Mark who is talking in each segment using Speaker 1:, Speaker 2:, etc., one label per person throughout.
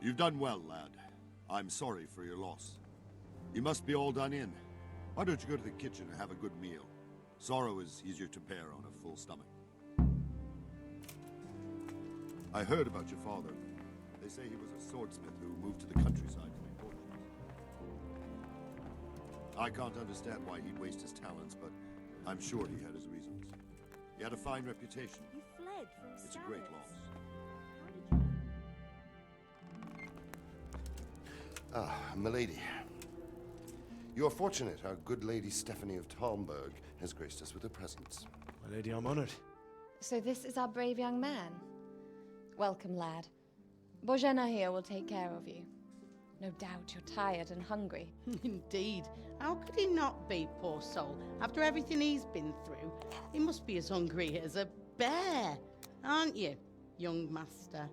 Speaker 1: You've done well, lad. I'm sorry for your loss. You must be all done in. Why don't you go to the kitchen and have a good meal? Sorrow is easier to bear on a full stomach. I heard about your father. They say he was a swordsmith who moved to the countryside to make fortunes. I can't understand why he'd waste his talents, but I'm sure he had his reasons. He had a fine reputation.
Speaker 2: You fled from
Speaker 1: It's a great loss.
Speaker 3: Ah, milady. You are fortunate our good lady Stephanie of Talmberg has graced us with her presence.
Speaker 4: My lady, I'm honored.
Speaker 5: So this is our brave young man. Welcome, lad. Bojena here will take care of you. No doubt you're tired and hungry.
Speaker 6: Indeed. How could he not be, poor soul? After everything he's been through, he must be as hungry as a bear, aren't you, young master?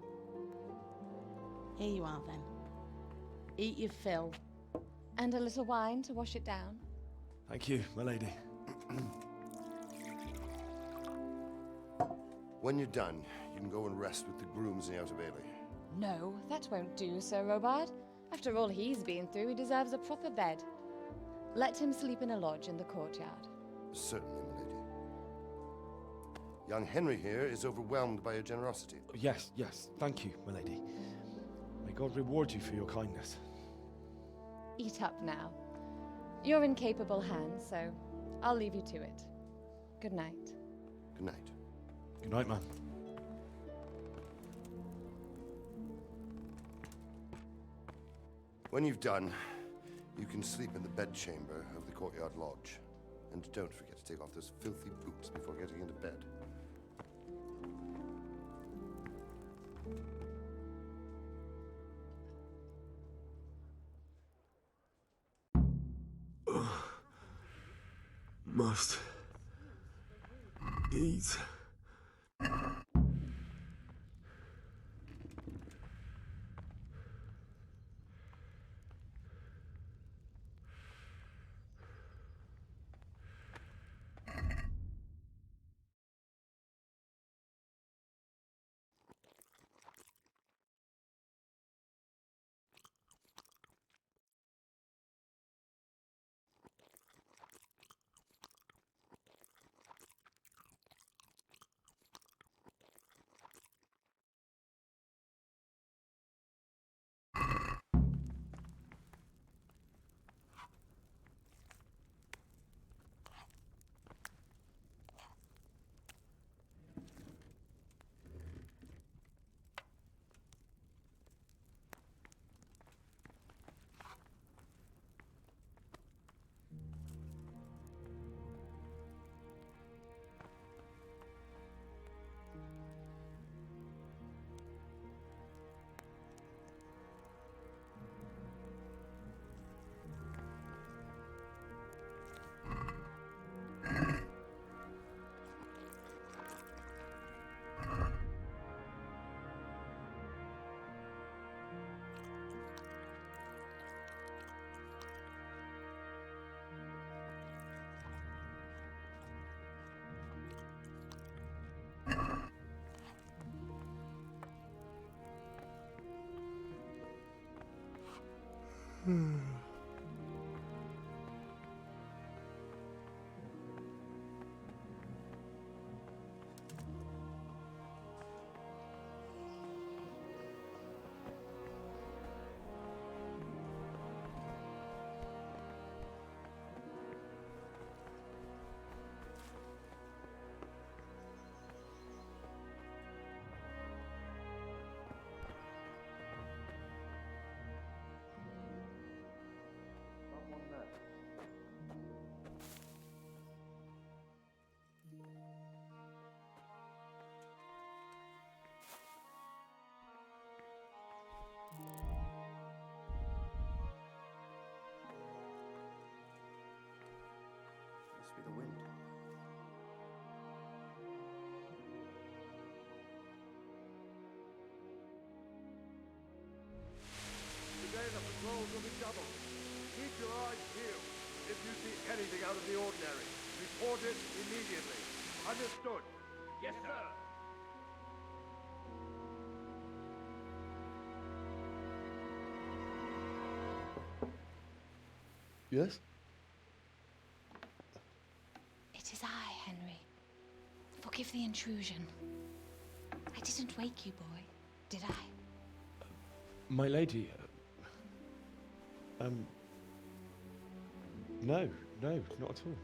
Speaker 6: Here you are, then. Eat your fill.
Speaker 5: And a little wine to wash it down.
Speaker 4: Thank you, my lady.
Speaker 3: When you're done, you can go and rest with the grooms in the Outer Bailey.
Speaker 5: No, that won't do, Sir Robard. After all he's been through, he deserves a proper bed. Let him sleep in a lodge in the courtyard.
Speaker 3: Certainly, milady. Young Henry here is overwhelmed by your generosity.
Speaker 4: Yes, thank you, my lady. May God reward you for your kindness.
Speaker 5: Eat up now. You're in capable hands, so I'll leave you to it. Good night.
Speaker 3: Good night.
Speaker 4: Good night, man.
Speaker 3: When you've done, you can sleep in the bedchamber of the courtyard lodge. And don't forget to take off those filthy boots before getting into bed.
Speaker 7: Must eat.
Speaker 3: Must be the wind.
Speaker 8: Today the patrols will be doubled. Keep your eyes peeled. If you see anything out of the ordinary, report it immediately. Understood? Yes, sir.
Speaker 4: Yes?
Speaker 5: It is I, Henry. Forgive the intrusion. I didn't wake you, boy, did I?
Speaker 4: My lady, no, not at all.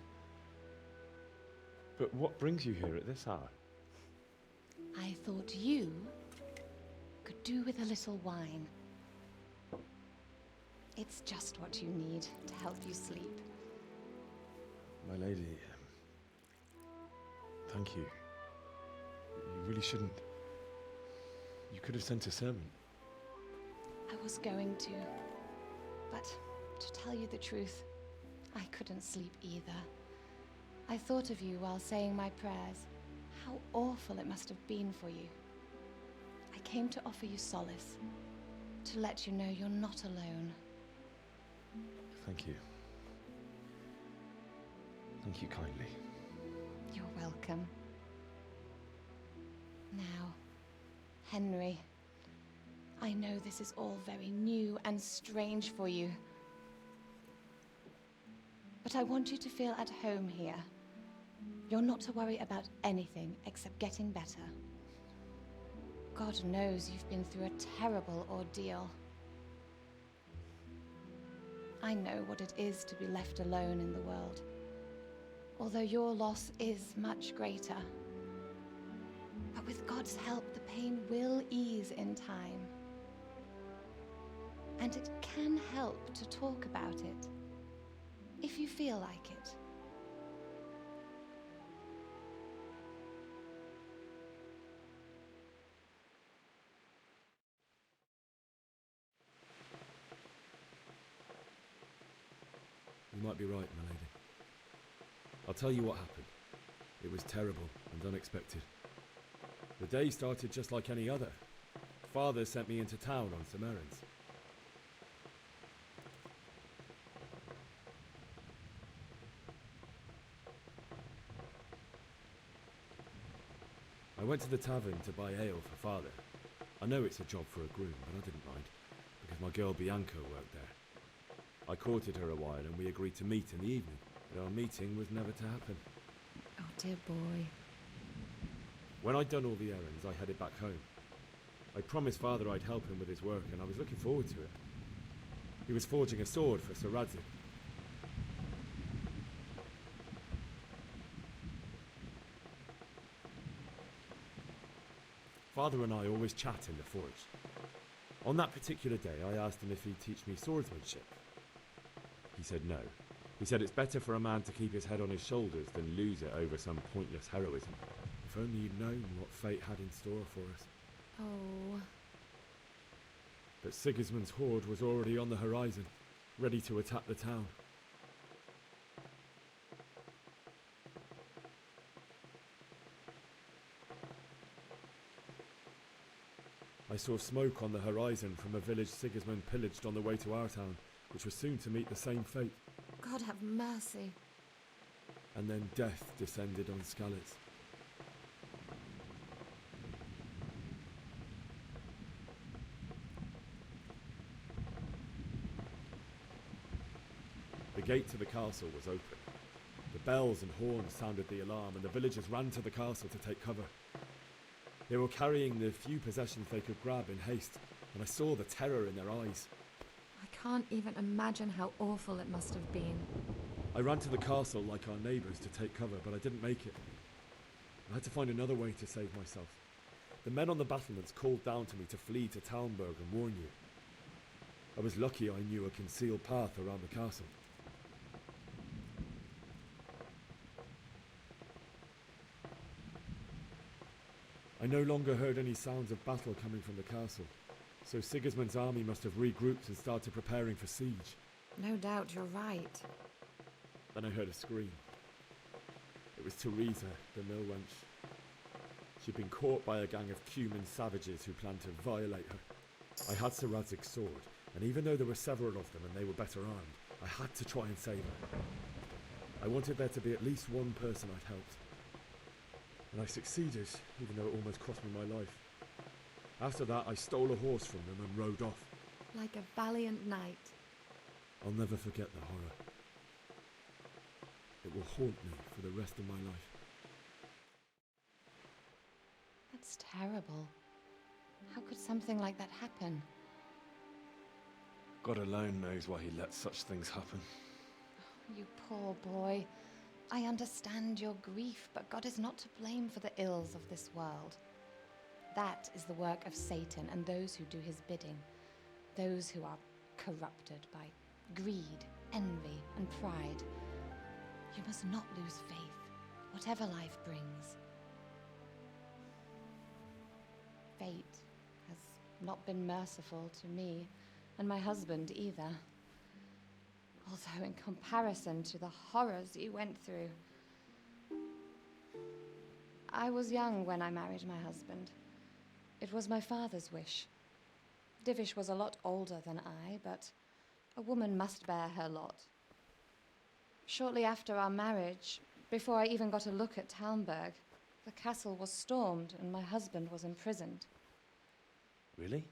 Speaker 4: But what brings you here at this hour?
Speaker 5: I thought you could do with a little wine. It's just what you need to help you sleep.
Speaker 4: My lady, thank you. You really shouldn't. You could have sent a servant.
Speaker 5: I was going to, but to tell you the truth, I couldn't sleep either. I thought of you while saying my prayers. How awful it must have been for you. I came to offer you solace, to let you know you're not alone.
Speaker 4: Thank you. Thank you kindly.
Speaker 5: You're welcome. Now, Henry, I know this is all very new and strange for you, but I want you to feel at home here. You're not to worry about anything except getting better. God knows you've been through a terrible ordeal. I know what it is to be left alone in the world, although your loss is much greater. But with God's help, the pain will ease in time. And it can help to talk about it, if you feel like it.
Speaker 2: You might be right, my lady. I'll tell you what happened. It was terrible and unexpected. The day started just like any other. Father sent me into town on some errands. I went to the tavern to buy ale for Father. I know it's a job for a groom, but I didn't mind, because my girl Bianca worked there. I courted her a while and we agreed to meet in the evening, but our meeting was never to happen.
Speaker 5: Oh, dear boy.
Speaker 2: When I'd done all the errands, I headed back home. I promised Father I'd help him with his work, and I was looking forward to it. He was forging a sword for Sir Radzik. Father and I always chat in the forge. On that particular day, I asked him if he'd teach me swordsmanship. He said no. He said it's better for a man to keep his head on his shoulders than lose it over some pointless heroism. If only you'd known what fate had in store for us.
Speaker 5: Oh.
Speaker 2: But Sigismund's horde was already on the horizon, ready to attack the town. I saw smoke on the horizon from a village Sigismund pillaged on the way to our town, which was soon to meet the same fate.
Speaker 5: God have mercy.
Speaker 2: And then death descended on Skalitz. The gate to the castle was open. The bells and horns sounded the alarm, and the villagers ran to the castle to take cover. They were carrying the few possessions they could grab in haste, and I saw the terror in their eyes.
Speaker 5: I can't even imagine how awful it must have been.
Speaker 2: I ran to the castle like our neighbours to take cover, but I didn't make it. I had to find another way to save myself. The men on the battlements called down to me to flee to Talmberg and warn you. I was lucky I knew a concealed path around the castle. I no longer heard any sounds of battle coming from the castle, so Sigismund's army must have regrouped and started preparing for siege.
Speaker 5: No doubt you're right.
Speaker 2: Then I heard a scream. It was Teresa, the mill wench. She'd been caught by a gang of Cuman savages who planned to violate her. I had Sir Radzig's sword, and even though there were several of them and they were better armed, I had to try and save her. I wanted there to be at least one person I'd helped. And I succeeded, even though it almost cost me my life. After that, I stole a horse from them and rode off.
Speaker 5: Like a valiant knight.
Speaker 2: I'll never forget the horror. It will haunt me for the rest of my life.
Speaker 5: That's terrible. How could something like that happen?
Speaker 4: God alone knows why he lets such things happen.
Speaker 5: You poor boy. I understand your grief, but God is not to blame for the ills of this world. That is the work of Satan and those who do his bidding. Those who are corrupted by greed, envy, and pride. You must not lose faith, whatever life brings. Fate has not been merciful to me, and my husband either. Although in comparison to the horrors you went through. I was young when I married my husband. It was my father's wish. Divish was a lot older than I, but a woman must bear her lot. Shortly after our marriage, before I even got a look at Talmberg, the castle was stormed and my husband was imprisoned.
Speaker 4: Really?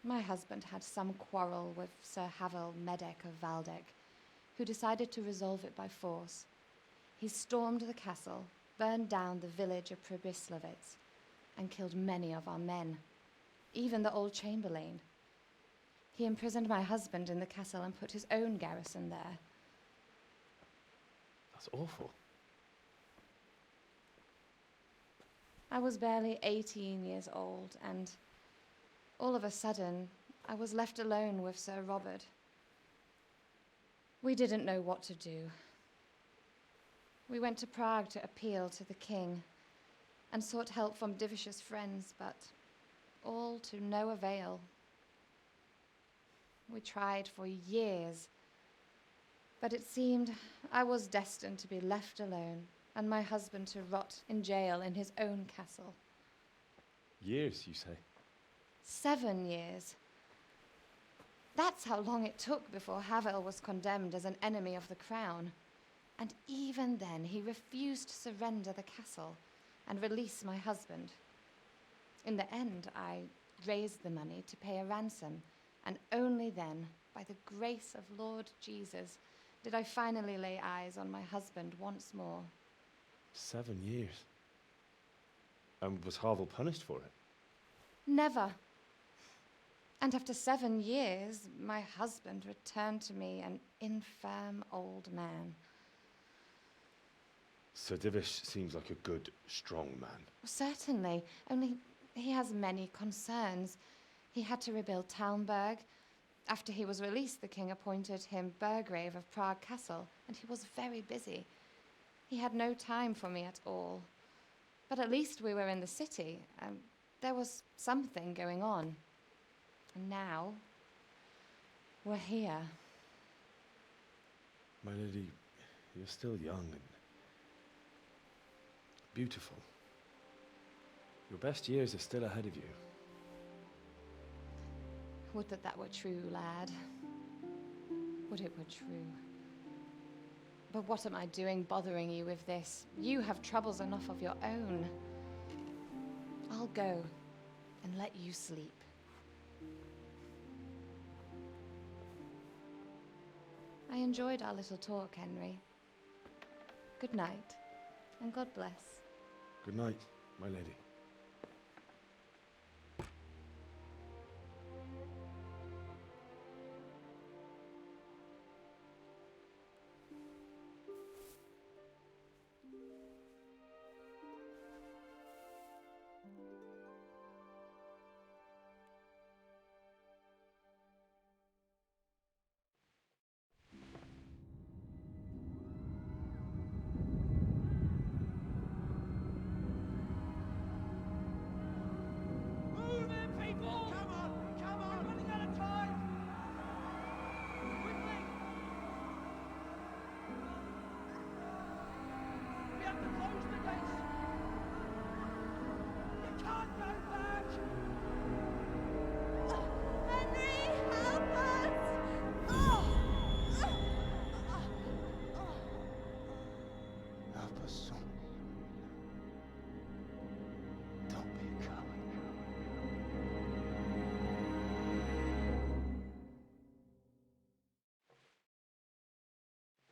Speaker 5: My husband had some quarrel with Sir Havel Medek of Valdek, who decided to resolve it by force. He stormed the castle, burned down the village of Pribyslavitz, and killed many of our men, even the old chamberlain. He imprisoned my husband in the castle and put his own garrison there.
Speaker 4: That's awful.
Speaker 5: I was barely 18 years old, and all of a sudden, I was left alone with Sir Robert. We didn't know what to do. We went to Prague to appeal to the king and sought help from Divish's friends, but all to no avail. We tried for years, but it seemed I was destined to be left alone and my husband to rot in jail in his own castle.
Speaker 4: Years, you say?
Speaker 5: 7 years. That's how long it took before Havel was condemned as an enemy of the crown. And even then, he refused to surrender the castle and release my husband. In the end, I raised the money to pay a ransom, and only then, by the grace of Lord Jesus, did I finally lay eyes on my husband once more.
Speaker 4: 7 years. And was Havel punished for it?
Speaker 5: Never. And after 7 years, my husband returned to me an infirm old man.
Speaker 4: Sir Divish seems like a good, strong man.
Speaker 5: Certainly, only he has many concerns. He had to rebuild Talmberg. After he was released, the king appointed him Burgrave of Prague Castle, and he was very busy. He had no time for me at all. But at least we were in the city, and there was something going on. And now, we're here.
Speaker 4: My lady, you're still young and beautiful. Your best years are still ahead of you.
Speaker 5: Would that that were true, lad. Would it were true. But what am I doing bothering you with this? You have troubles enough of your own. I'll go and let you sleep. I enjoyed our little talk, Henry. Good night, and God bless.
Speaker 4: Good night, my lady.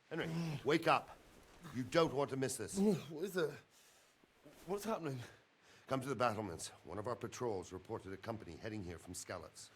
Speaker 3: Henry, wake up. You don't want to miss this.
Speaker 7: What is it? What's happening?
Speaker 3: Come to the battlements. One of our patrols reported a company heading here from Skalitz.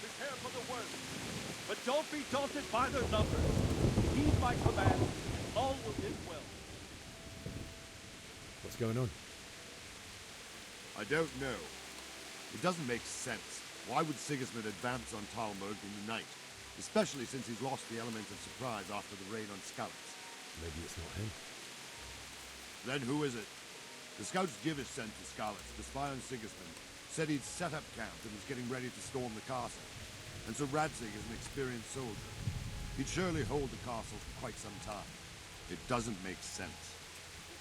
Speaker 8: Prepare for the worst. But don't be daunted by their numbers. Heed my command. All will end well.
Speaker 2: What's going on?
Speaker 1: I don't know. It doesn't make sense. Why would Sigismund advance on Talmud in the night? Especially since he's lost the element of surprise after the raid on Skalitz.
Speaker 2: Maybe it's not him.
Speaker 1: Then who is it? The scouts Givish sent to Skalitz to spy on Sigismund said he'd set up camp and was getting ready to storm the castle. And so Radzig is an experienced soldier. He'd surely hold the castle for quite some time. It doesn't make sense.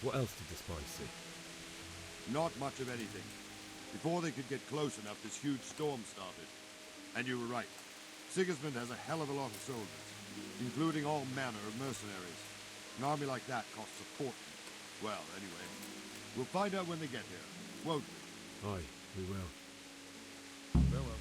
Speaker 2: What else did the spies see?
Speaker 1: Not much of anything. Before they could get close enough, this huge storm started. And you were right. Sigismund has a hell of a lot of soldiers, including all manner of mercenaries. An army like that costs a fortune. Well, anyway, we'll find out when they get here, won't we?
Speaker 2: Aye, we will.
Speaker 1: Farewell.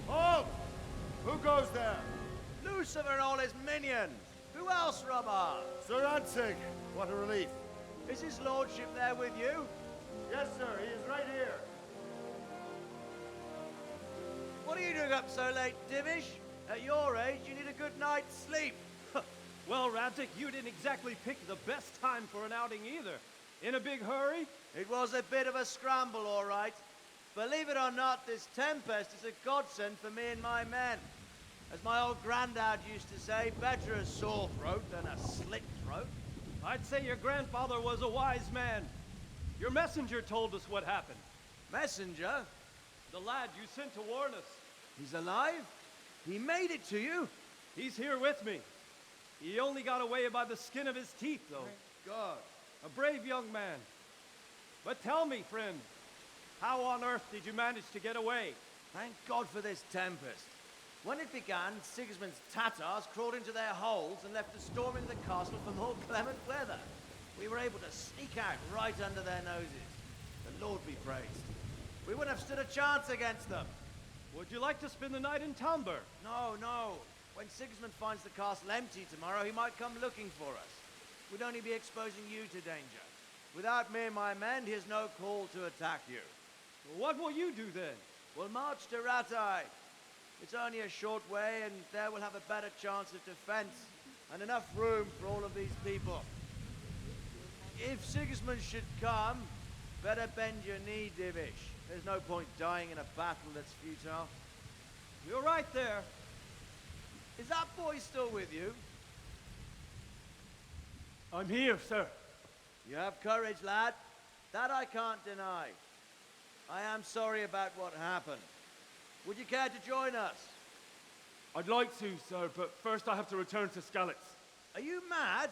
Speaker 8: Halt! Who goes there? Lucifer and all his minions. Who else, Rubber?
Speaker 1: Sir Radzig, what a relief.
Speaker 8: Is his lordship there with you?
Speaker 1: Yes, sir, he is right here.
Speaker 8: What are you doing up so late, Divish? At your age, you need a good night's sleep.
Speaker 9: Well, Radzik, you didn't exactly pick the best time for an outing either. In a big hurry?
Speaker 8: It was a bit of a scramble, all right. Believe it or not, this tempest is a godsend for me and my men. As my old granddad used to say, better a sore throat than a slit throat.
Speaker 9: I'd say your grandfather was a wise man. Your messenger told us what happened.
Speaker 8: Messenger?
Speaker 9: The lad you sent to warn us.
Speaker 8: He's alive? He made it to you?
Speaker 9: He's here with me. He only got away by the skin of his teeth, though.
Speaker 8: Thank God.
Speaker 9: A brave young man. But tell me, friend, how on earth did you manage to get away?
Speaker 8: Thank God for this tempest. When it began, Sigismund's Tatars crawled into their holes and left us storming the castle for more clement weather. We were able to sneak out right under their noses. The Lord be praised. We wouldn't have stood a chance against them.
Speaker 9: Would you like to spend the night in Talmberg?
Speaker 8: No, no. When Sigismund finds the castle empty tomorrow, he might come looking for us. We'd only be exposing you to danger. Without me and my men, he has no call to attack you.
Speaker 9: What will you do then?
Speaker 8: We'll march to Ratai. It's only a short way, and there we'll have a better chance of defense and enough room for all of these people. If Sigismund should come, better bend your knee, Divish. There's no point dying in a battle that's futile.
Speaker 9: You're right there.
Speaker 8: Is that boy still with you?
Speaker 9: I'm here, sir.
Speaker 8: You have courage, lad. That I can't deny. I am sorry about what happened. Would you care to join us?
Speaker 9: I'd like to, sir, but first I have to return to Skalitz.
Speaker 8: Are you mad?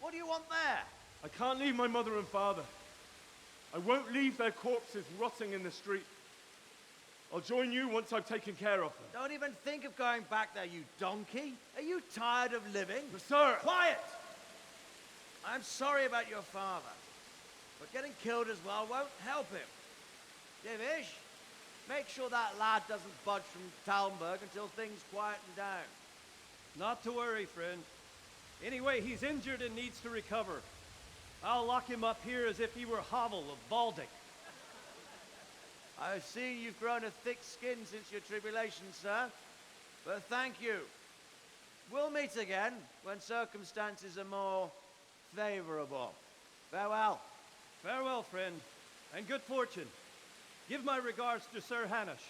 Speaker 8: What do you want there?
Speaker 9: I can't leave my mother and father. I won't leave their corpses rotting in the street. I'll join you once I've taken care of them.
Speaker 8: Don't even think of going back there, you donkey. Are you tired of living?
Speaker 9: But sir!
Speaker 8: Quiet! I'm sorry about your father, but getting killed as well won't help him. Divish, make sure that lad doesn't budge from Talmberg until things quieten down.
Speaker 9: Not to worry, friend. Anyway, he's injured and needs to recover. I'll lock him up here as if he were Havel of Baldic.
Speaker 8: I've seen you've grown a thick skin since your tribulation, sir. But thank you. We'll meet again when circumstances are more favorable. Farewell.
Speaker 9: Farewell, friend, and good fortune. Give my regards to Sir Hanush.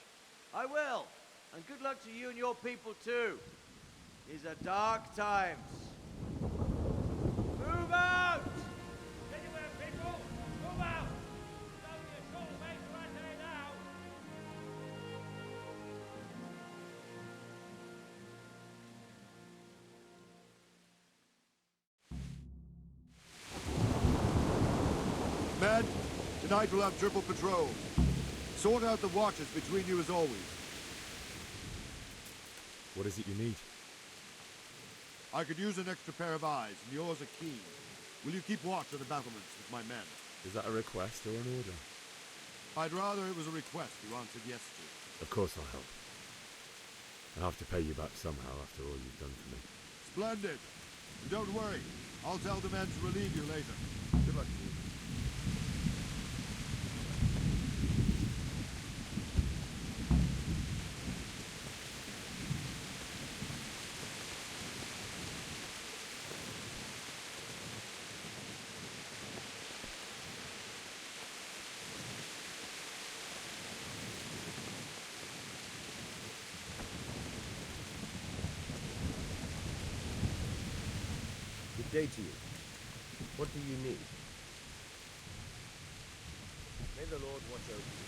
Speaker 8: I will. And good luck to you and your people, too. These are dark times. Move out!
Speaker 9: Anywhere, people! Move out! It's only a short way to Rattay now!
Speaker 1: Men, tonight we'll have triple patrol. Sort out the watches between you as always.
Speaker 2: What is it you need?
Speaker 1: I could use an extra pair of eyes, and yours are keen. Will you keep watch on the battlements with my men?
Speaker 2: Is that a request or an order?
Speaker 1: I'd rather it was a request you answered yes to.
Speaker 2: Of course I'll help. I'll have to pay you back somehow after all you've done for me.
Speaker 1: Splendid. And don't worry, I'll tell the men to relieve you later. Good luck to you.
Speaker 10: Good day to you. What do you need? May the Lord watch over you.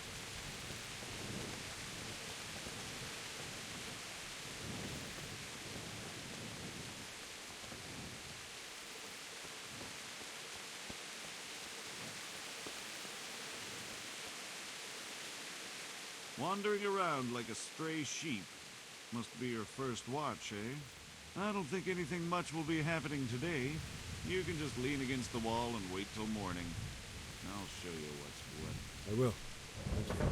Speaker 11: Wandering around like a stray sheep. Must be your first watch, eh? I don't think anything much will be happening today. You can just lean against the wall and wait till morning. I'll show you what's what.
Speaker 2: I will. Thank you.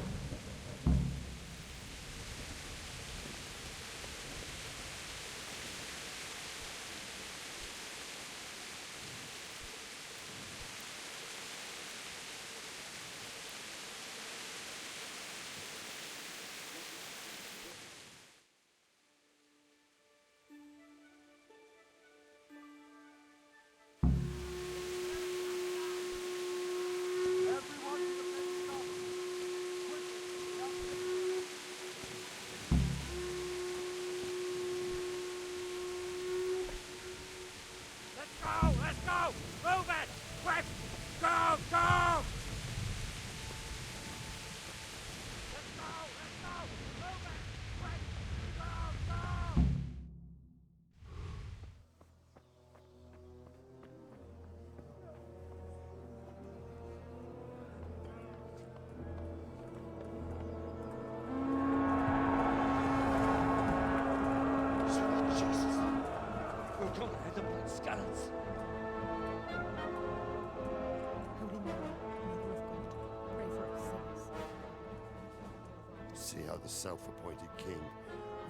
Speaker 9: go! Move it! Quick! Go! Go! Let's go! Let's go! Move it! Quick! Go! Go!
Speaker 7: Jesus! We're going to end up like skeletons.
Speaker 12: Holy Mary, Mother of God, pray for us sinners.
Speaker 3: See how the self-appointed king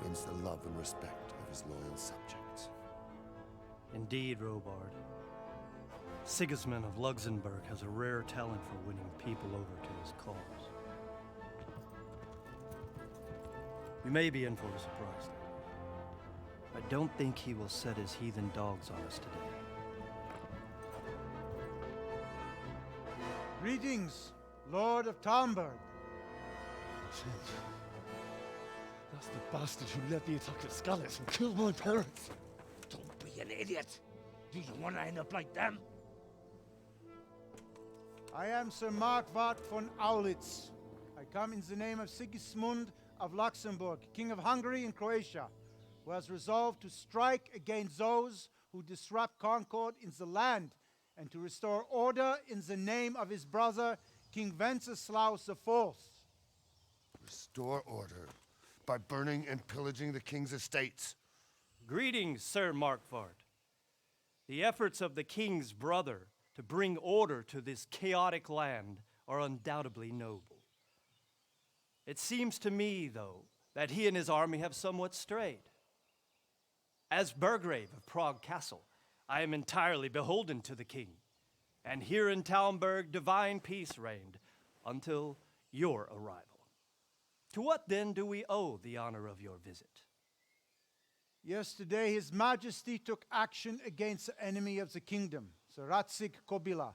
Speaker 3: wins the love and respect of his loyal subjects.
Speaker 13: Indeed, Robard. Sigismund of Luxembourg has a rare talent for winning people over to his cause. You may be in for a surprise. I don't think he will set his heathen dogs on us today.
Speaker 14: Greetings, Lord of Talmberg.
Speaker 4: That's the bastard who led the attack at Skalitz and killed my parents.
Speaker 7: Don't be an idiot. Do you want to end up like them?
Speaker 14: I am Sir Markwart von Aulitz. I come in the name of Sigismund of Luxembourg, King of Hungary and Croatia, who has resolved to strike against those who disrupt concord in the land and to restore order in the name of his brother, King Wenceslaus IV.
Speaker 3: Restore order by burning and pillaging the king's estates.
Speaker 13: Greetings, Sir Markwart. The efforts of the king's brother to bring order to this chaotic land are undoubtedly noble. It seems to me, though, that he and his army have somewhat strayed. As Burgrave of Prague Castle, I am entirely beholden to the king, and here in Talmberg divine peace reigned until your arrival. To what then do we owe the honor of your visit?
Speaker 14: Yesterday, His Majesty took action against the enemy of the kingdom, Sir Radzik Kobila,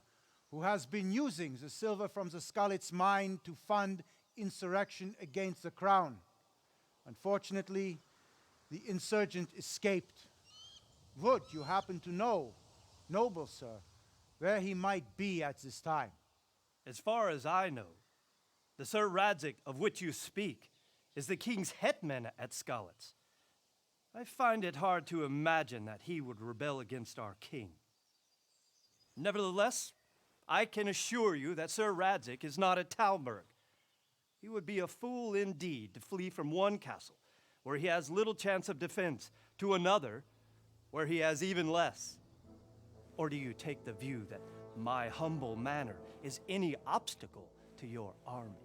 Speaker 14: who has been using the silver from the Skalitz mine to fund insurrection against the crown. Unfortunately, the insurgent escaped. Would you happen to know, noble sir, where he might be at this time?
Speaker 13: As far as I know, the Sir Radzik of which you speak is the king's hetman at Skalitz. I find it hard to imagine that he would rebel against our king. Nevertheless, I can assure you that Sir Radzik is not at Talmberg. He would be a fool indeed to flee from one castle, where he has little chance of defense, to another, where he has even less. Or do you take the view that my humble manner is any obstacle to your army?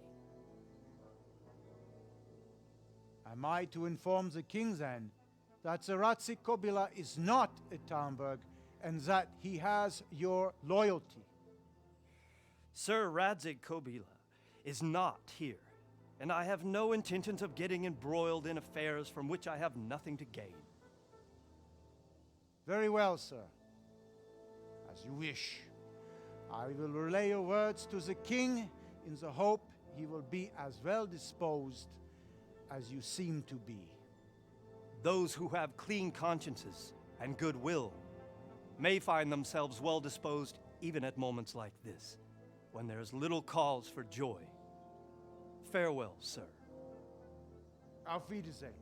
Speaker 14: Am I to inform the king then that Sir Radzik Kobila is not at Talmberg and that he has your loyalty?
Speaker 13: Sir Radzik Kobila is not here, and I have no intentions of getting embroiled in affairs from which I have nothing to gain.
Speaker 14: Very well, sir. As you wish. I will relay your words to the king in the hope he will be as well disposed as you seem to be.
Speaker 13: Those who have clean consciences and goodwill may find themselves well disposed even at moments like this, when there is little cause for joy. Farewell, sir.
Speaker 14: Auf Wiedersehen.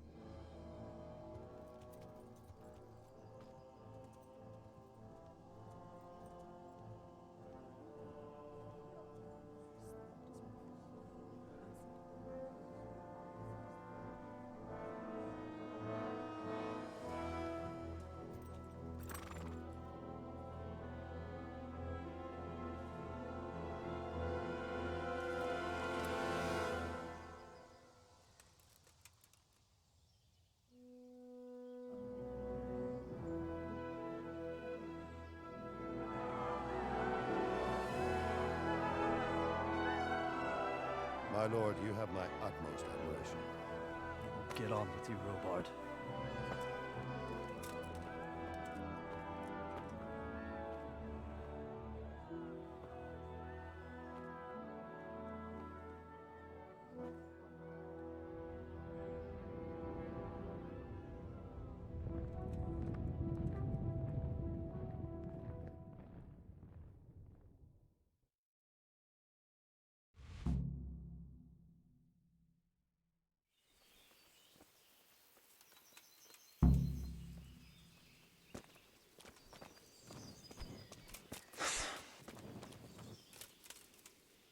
Speaker 3: My lord, you have my utmost admiration.
Speaker 13: Get on with you, Robard.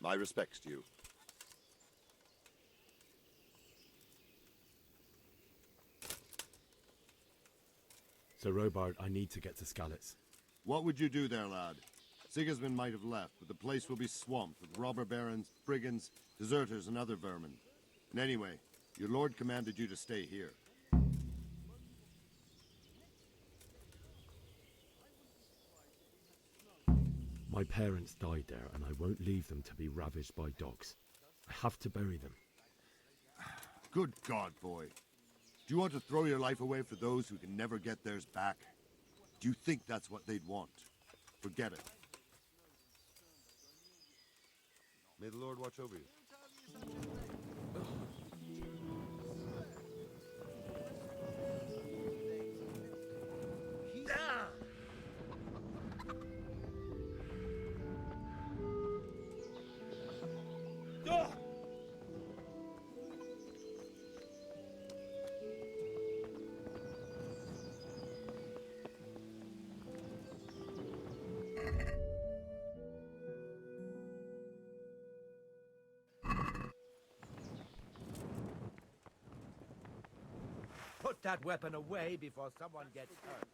Speaker 3: My respects to you.
Speaker 2: Sir Robard, I need to get to Skalitz.
Speaker 1: What would you do there, lad? Sigismund might have left, but the place will be swamped with robber barons, brigands, deserters, and other vermin. And anyway, your lord commanded you to stay here.
Speaker 2: My parents died there, and I won't leave them to be ravaged by dogs. I have to bury them.
Speaker 1: Good God, boy. Do you want to throw your life away for those who can never get theirs back? Do you think that's what they'd want? Forget it.
Speaker 3: May the Lord watch over you.
Speaker 7: Put that weapon away before someone gets hurt.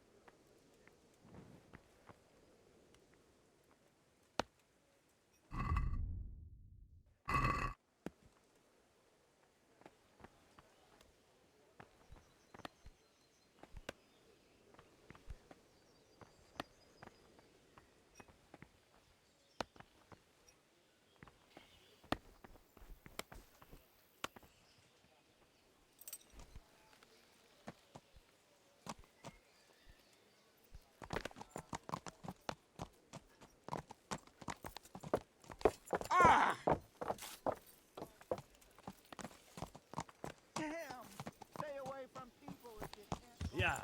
Speaker 13: Yeah.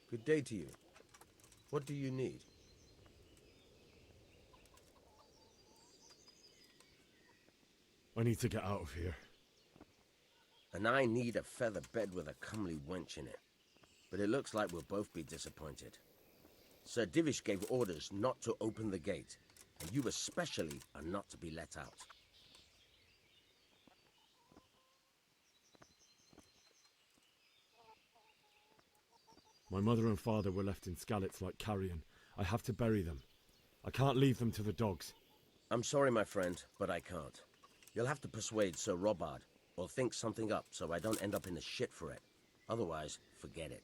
Speaker 10: Good day to you. What do you need?
Speaker 2: I need to get out of here.
Speaker 10: And I need a feather bed with a comely wench in it. But it looks like we'll both be disappointed. Sir Divish gave orders not to open the gate, and you especially are not to be let out.
Speaker 2: My mother and father were left in Skalitz like carrion. I have to bury them. I can't leave them to the dogs.
Speaker 10: I'm sorry, my friend, but I can't. You'll have to persuade Sir Robard, or think something up so I don't end up in the shit for it. Otherwise, forget it.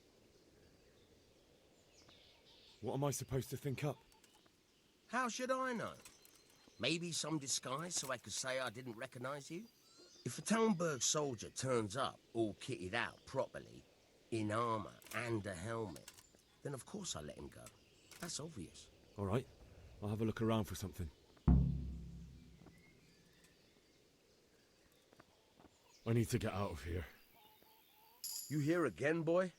Speaker 2: What am I supposed to think up?
Speaker 10: How should I know? Maybe some disguise so I could say I didn't recognize you? If a Talmberg soldier turns up, all kitted out properly, in armor and a helmet, then of course I let him go. That's obvious.
Speaker 2: All right, I'll have a look around for something. I need to get out of here.
Speaker 10: You here again, boy?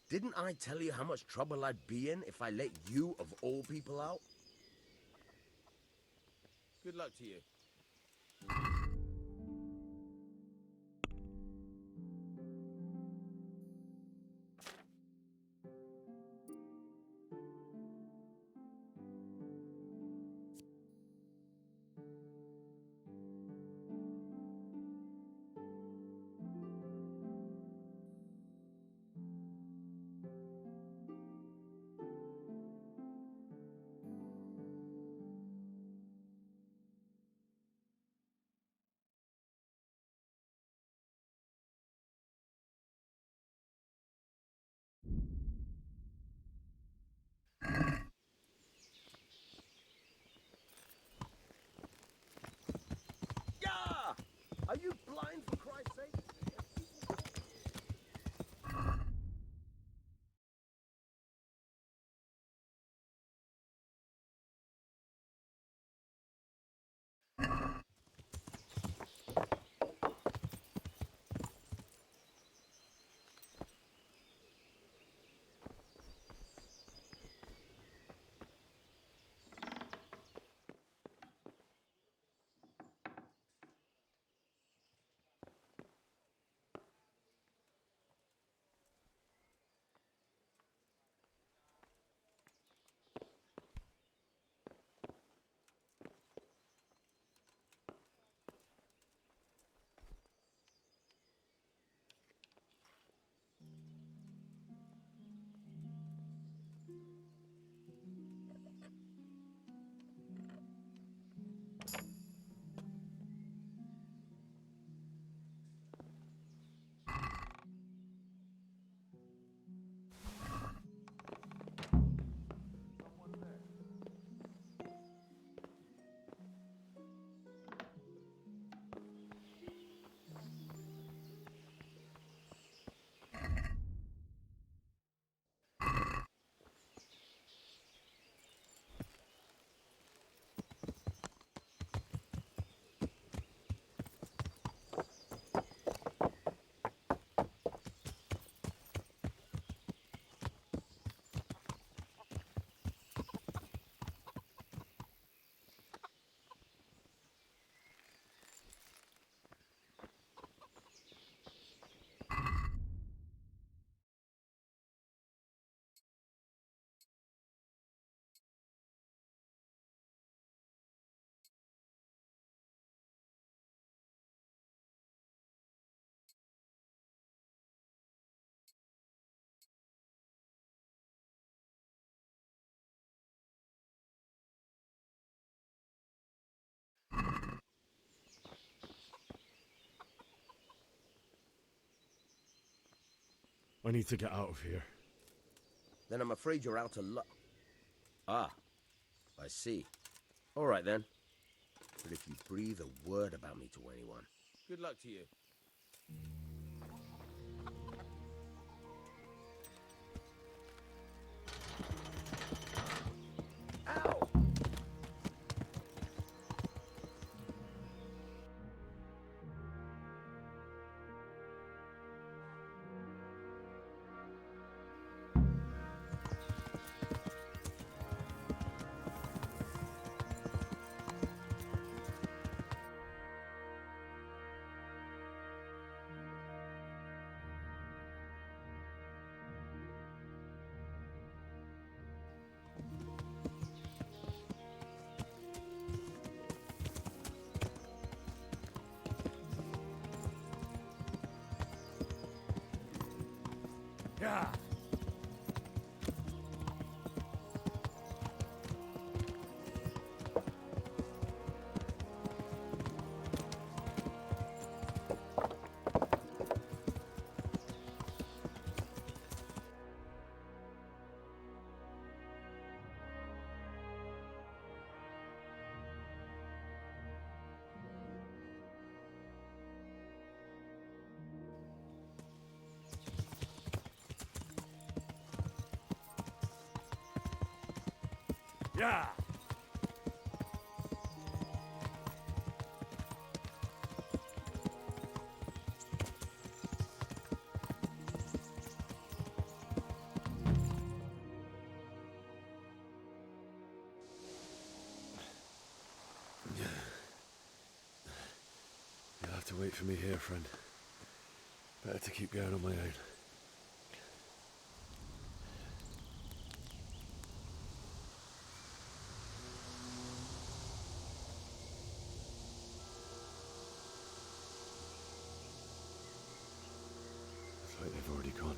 Speaker 10: Didn't I tell you how much trouble I'd be in if I let you, of all people, out? Good luck to you.
Speaker 2: I need to get out of here.
Speaker 10: Then I'm afraid you're out of luck. Ah, I see. All right then. But if you breathe a word about me to anyone, good luck to you. Ow!
Speaker 9: Yeah. Yeah.
Speaker 2: You'll have to wait for me here, friend. Better to keep going on my own. Looks like they've already gone.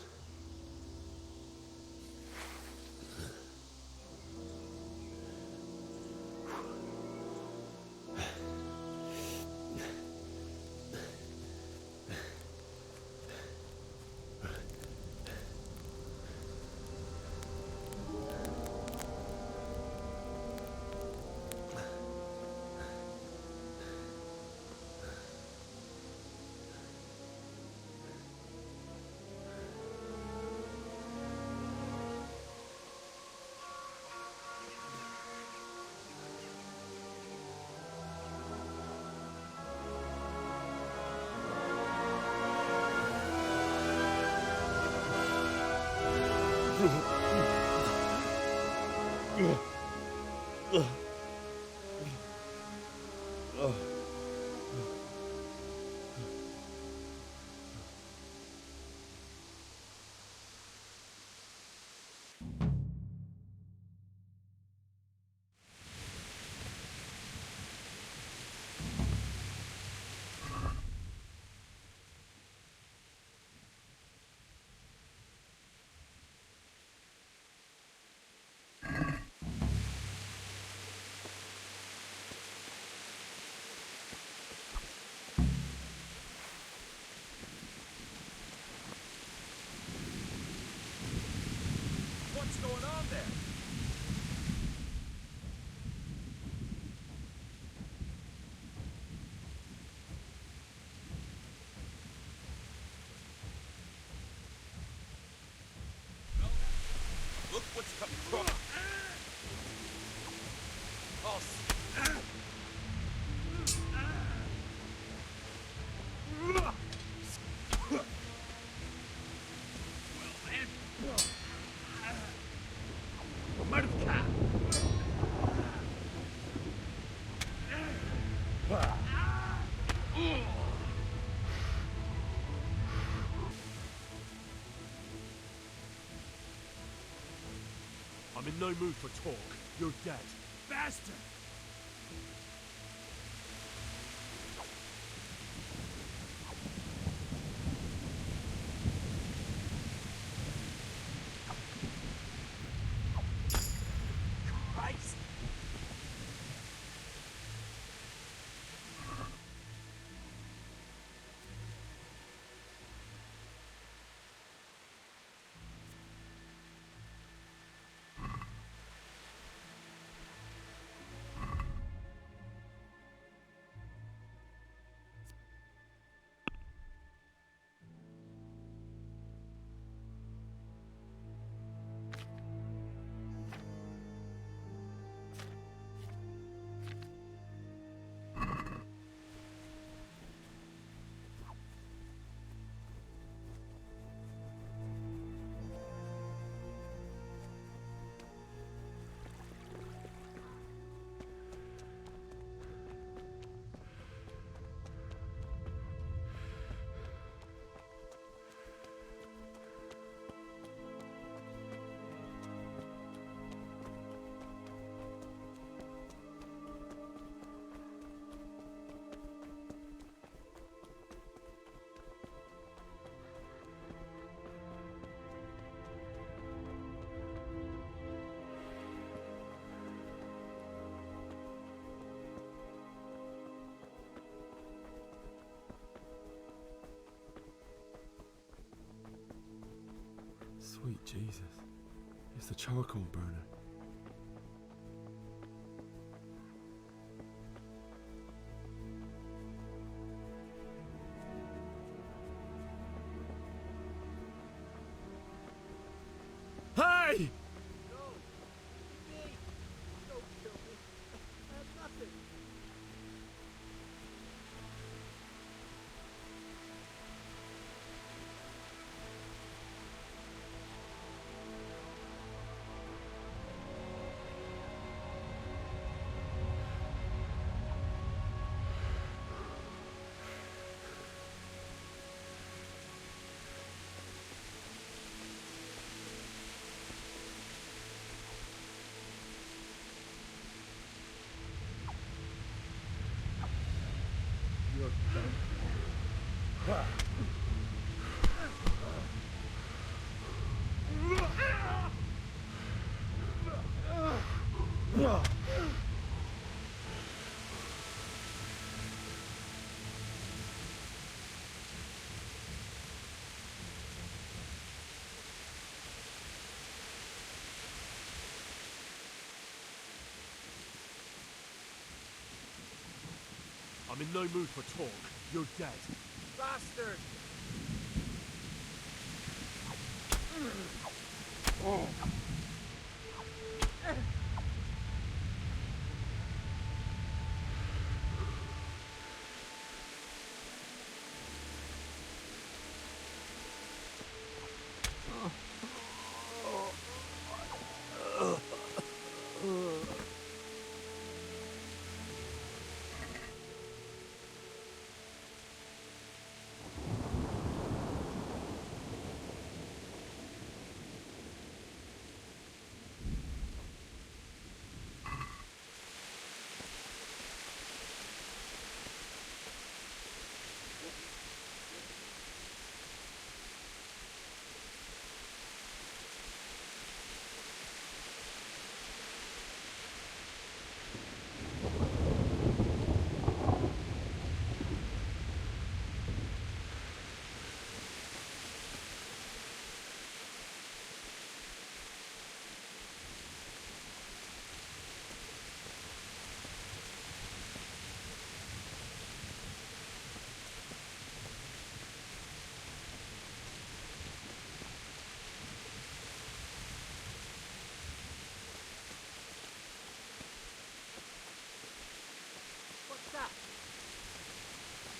Speaker 9: What's going on there?
Speaker 10: Look what's come from.
Speaker 9: I'm in no mood for talk. You're dead. Bastard! Christ!
Speaker 2: Sweet Jesus. It's the charcoal burner. Hey!
Speaker 9: I'm in no mood for talk. You're dead.
Speaker 7: Bastard!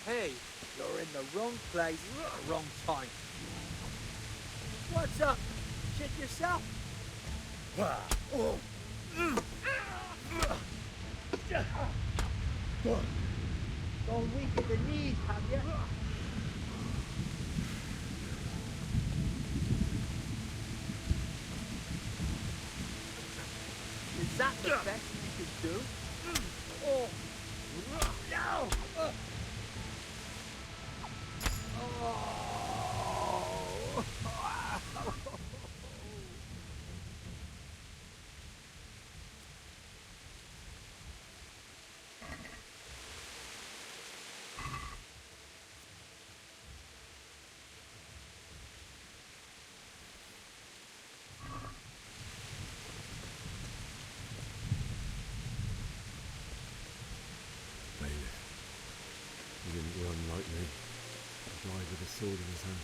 Speaker 7: Hey, you're in the wrong place at the wrong time. What's up? Shit yourself? Gone weak at the knees, have you? Is that the best you can do? Oh, no!
Speaker 2: He didn't run like me. He died with a sword in his hand.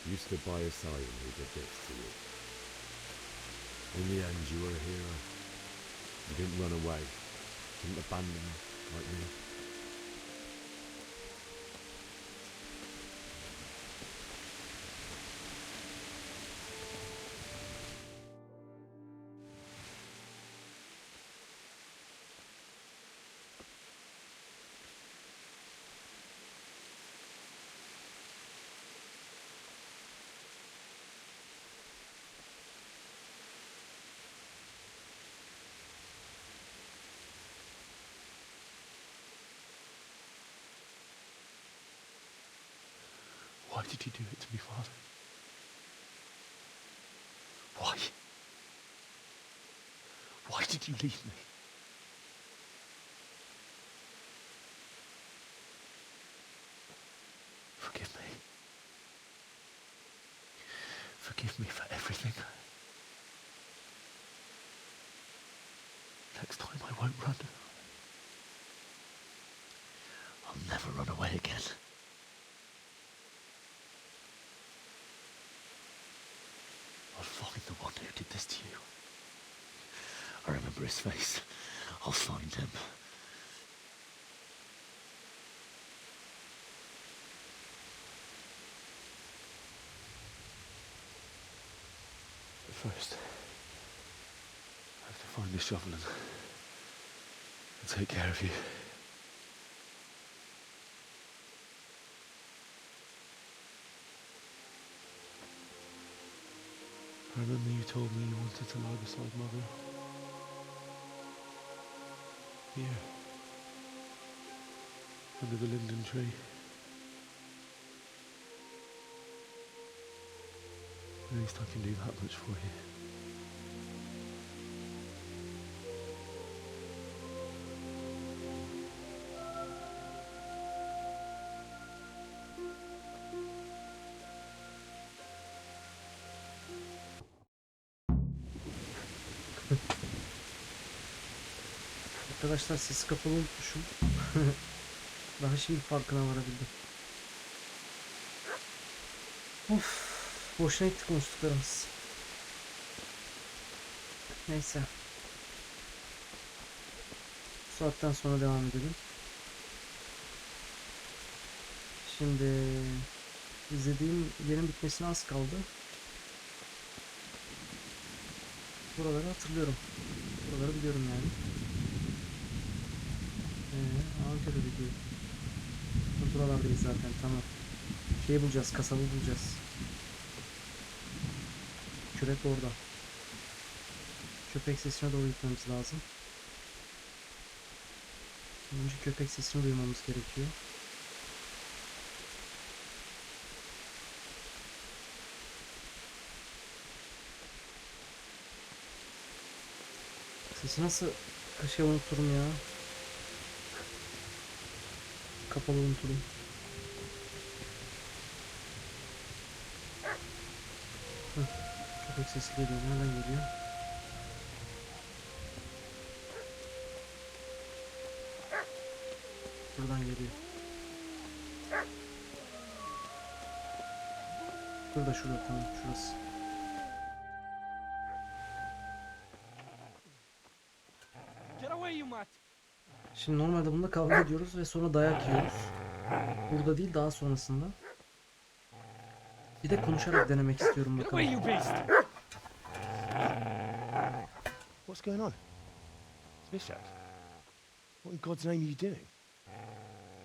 Speaker 2: You stood by his side when he did this to you. In the end, you were a hero. You didn't run away. Didn't abandon me like me.
Speaker 4: Why did you do it to me, Father? Why? Why did you leave me? Forgive me. Forgive me for everything. Next time I won't run. I'll never run away again. I'll find the one who did this to you. I remember his face. I'll find him. But first, I have to find this shovel and take care of you. I remember you told me you wanted to lie beside Mother. Here. Under the linden tree. At least I can do that much for you.
Speaker 15: Arkadaşlar sesi kapalı unutmuşum. Daha şimdi farkına varabildim. Of, boşuna gitti konuştuklarımız. Neyse. Bu saatten sonra devam edelim. Şimdi izlediğim yerin bitmesine az kaldı. Buraları hatırlıyorum. Buraları biliyorum yani. Ankara video. Buralardayız zaten, tamam. Şeyi bulacağız, kasabı bulacağız. Kürek orada. Köpek sesine doğru gitmemiz lazım. Önce köpek sesini duymamız gerekiyor. Sesi nasıl kaşıya unuturum ya. Kapalı unuturum. Köpek sesi geliyor. Nereden geliyor? Buradan geliyor. Şurada tamam, şurası. Şimdi normalde bunda kavga ediyoruz ve sonra dayak yiyoruz. Burada değil, daha sonrasında. Bir de konuşarak denemek istiyorum bakalım.
Speaker 4: What's going on? It's Bishop. What in God's name are you doing?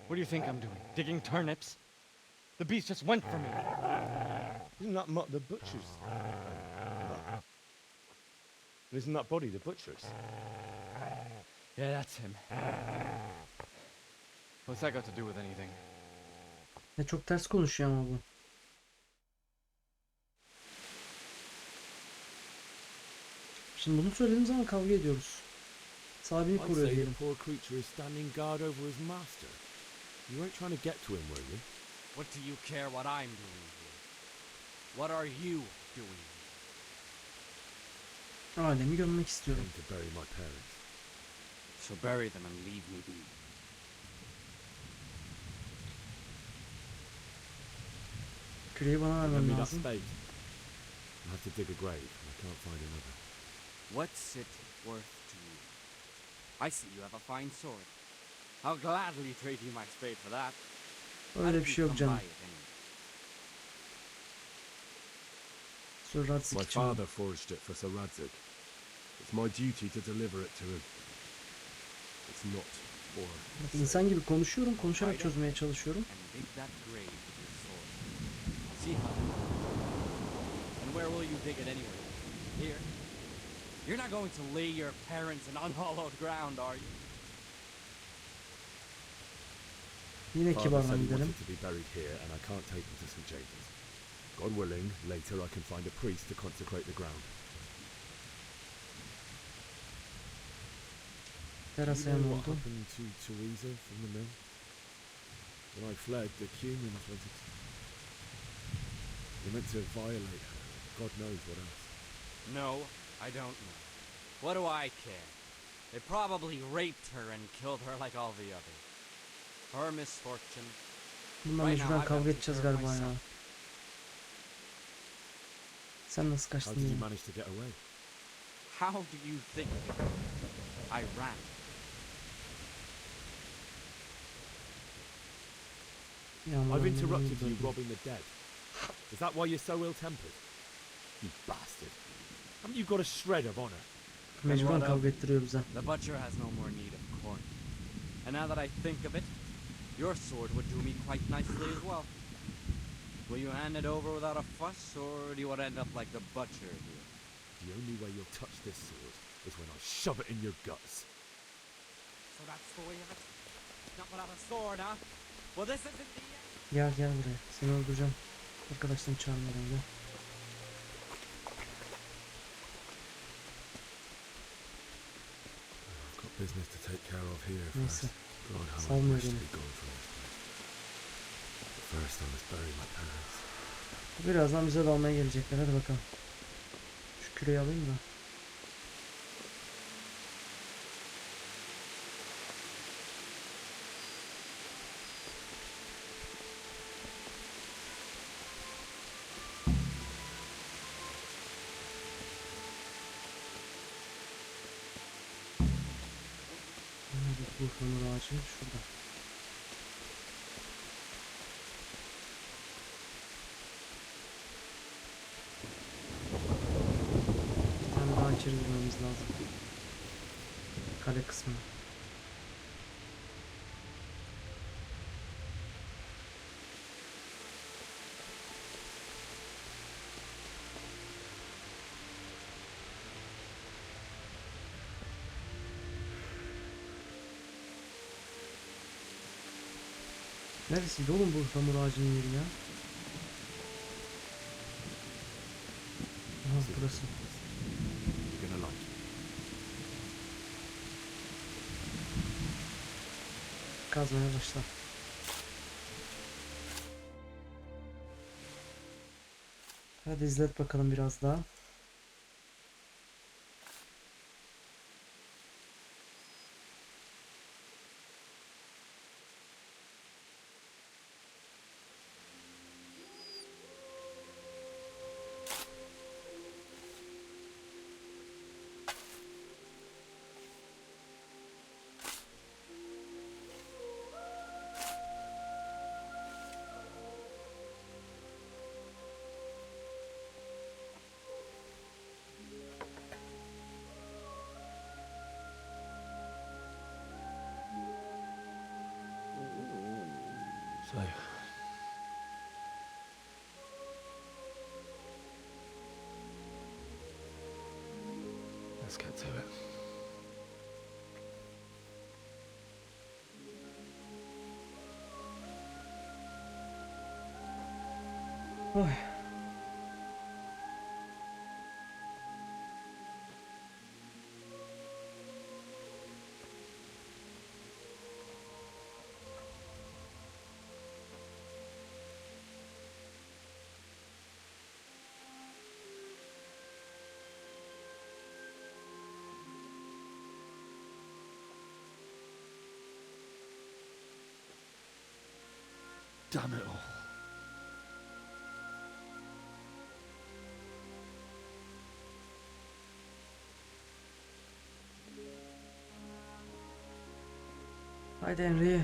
Speaker 16: What do you think I'm doing? Digging turnips? The beast just went for me.
Speaker 4: Isn't that the butcher's? Isn't that body the butcher's?
Speaker 16: Yeah, that's him. What's that got to do with anything?
Speaker 15: Ne çok ters konuşuyor ama bu. Şimdi bunu söylediğim zaman kavga ediyoruz. Sahibini koruyor diyelim.
Speaker 2: The poor creature is standing guard over his master. You weren't trying to get to him, were you?
Speaker 16: What do you care what I'm doing here? What are you doing?
Speaker 15: Ailemi görmek istiyorum.
Speaker 2: To bury my parents.
Speaker 16: So bury them and leave me be.
Speaker 15: Küreği bana vermem lazım.
Speaker 2: I have to dig a grave. I can't find another.
Speaker 16: What's it worth to you? I see you have a fine sword. I'll gladly trade you my spade for that.
Speaker 15: Öyle bir şey yok canım. Sir Radzik
Speaker 2: My
Speaker 15: için.
Speaker 2: father forged it for Sir Radzik. It's my duty to deliver it to him. It's not for
Speaker 15: Bak, insan gibi konuşuyorum, konuşarak çözmeye çalışıyorum.
Speaker 16: Dig that grave with your sword. See how? And where will you dig it anyway? Here? You're not going to lay your parents in unhallowed ground, are you?
Speaker 15: Yine
Speaker 2: Father
Speaker 15: kibarla
Speaker 2: said he
Speaker 15: gidelim.
Speaker 2: wanted to be buried here, and I can't take him to St. James's. God willing, later I can find a priest to consecrate the ground. Do you
Speaker 15: Terasaya
Speaker 2: know
Speaker 15: ne
Speaker 2: what
Speaker 15: oldu?
Speaker 2: happened to Teresa from the mill? When I fled, the Cumans wanted to... They meant to violate her. God knows what else.
Speaker 16: No, I don't know. What do I care? They probably raped her and killed her like all the others. Her misfortune.
Speaker 15: Bundan
Speaker 16: Right now,
Speaker 15: mecburen
Speaker 16: I've
Speaker 15: kavga
Speaker 16: got to
Speaker 15: edeceğiz
Speaker 16: take care of
Speaker 15: galiba ya.
Speaker 16: myself.
Speaker 15: Sen nasıl
Speaker 2: How
Speaker 15: kaçtın
Speaker 2: did you
Speaker 15: ya?
Speaker 2: manage to get away?
Speaker 16: How do you think? I ran.
Speaker 2: I've interrupted you robbing the dead. Is that why you're so ill-tempered? You bastard. Haven't you got a shred of honor?
Speaker 15: Mecburen kavga ettiriyor bize.
Speaker 16: The butcher has no more need of corn. And now that I think of it, your sword would do me quite nicely as well. Will you hand it over without a fuss, or do you want to end up like the butcher here?
Speaker 2: The only way you'll touch this sword is when I shove it in your guts.
Speaker 16: So that's the way of it? Not without a sword, huh? Well, this isn't the end.
Speaker 15: Gel gel buraya. Seni öldüreceğim. Arkadaşlarını çağırmadan gel.
Speaker 2: I've got business to take care of here
Speaker 15: Neyse.
Speaker 2: first. God, how I
Speaker 15: Salmıyor
Speaker 2: wish to
Speaker 15: beni.
Speaker 2: be gone from this place. But first I must bury my parents.
Speaker 15: Birazdan bize de almaya gelecekler. Hadi bakalım. Şu küreyi alayım da. Bu kömür ağacı şurada. Bir tane daha içeri girmemiz lazım. Kale kısmı. Neresiydi oğlum bu ıhlamur ağacının yeri ya? Aha burası.
Speaker 2: You're gonna like it.
Speaker 15: Kazmaya başla. Hadi izlet bakalım biraz daha.
Speaker 4: So, let's get to it.
Speaker 15: Oy.
Speaker 2: Damn it all.
Speaker 15: Haydi Henry.